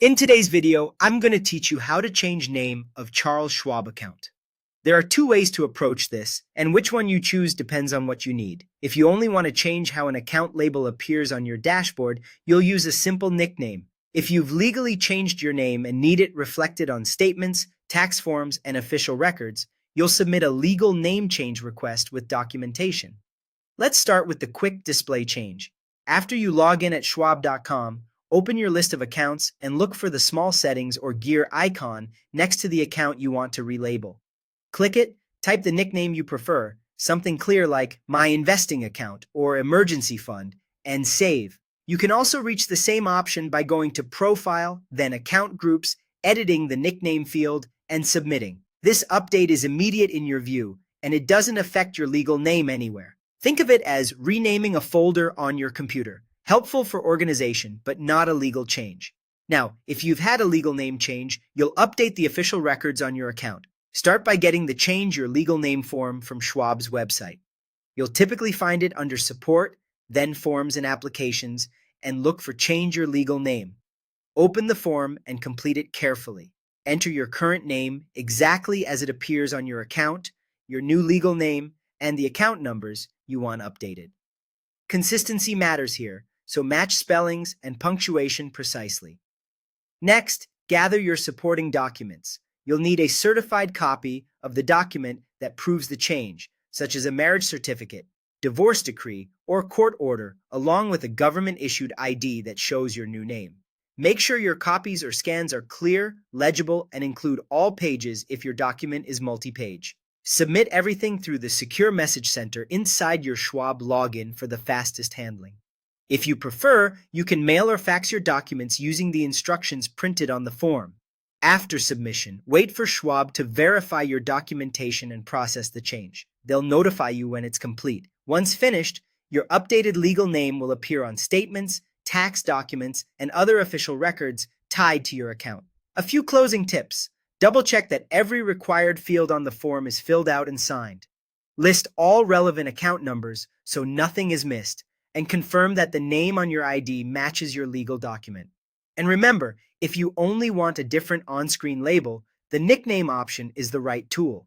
In today's video, I'm going to teach you how to change name of Charles Schwab account. There are two ways to approach this, and which one you choose depends on what you need. If you only want to change how an account label appears on your dashboard, you'll use a simple nickname. If you've legally changed your name and need it reflected on statements, tax forms, and official records, you'll submit a legal name change request with documentation. Let's start with the quick display change. After you log in at schwab.com, open your list of accounts and look for the small settings or gear icon next to the account you want to relabel. Click it, type the nickname you prefer, something clear like My Investing Account or Emergency Fund, and save. You can also reach the same option by going to Profile, then Account Groups, editing the nickname field, and submitting. This update is immediate in your view, and it doesn't affect your legal name anywhere. Think of it as renaming a folder on your computer. Helpful for organization, but not a legal change. Now, if you've had a legal name change, you'll update the official records on your account. Start by getting the Change Your Legal Name form from Schwab's website. You'll typically find it under Support, then Forms and Applications, and look for Change Your Legal Name. Open the form and complete it carefully. Enter your current name exactly as it appears on your account, your new legal name, and the account numbers you want updated. Consistency matters here, so match spellings and punctuation precisely. Next, gather your supporting documents. You'll need a certified copy of the document that proves the change, such as a marriage certificate, divorce decree, or court order, along with a government-issued ID that shows your new name. Make sure your copies or scans are clear, legible, and include all pages if your document is multi-page. Submit everything through the secure message center inside your Schwab login for the fastest handling. If you prefer, you can mail or fax your documents using the instructions printed on the form. After submission, wait for Schwab to verify your documentation and process the change. They'll notify you when it's complete. Once finished, your updated legal name will appear on statements, tax documents, and other official records tied to your account. A few closing tips. Double-check that every required field on the form is filled out and signed. List all relevant account numbers so nothing is missed, and confirm that the name on your ID matches your legal document. And remember, if you only want a different on-screen label, the nickname option is the right tool.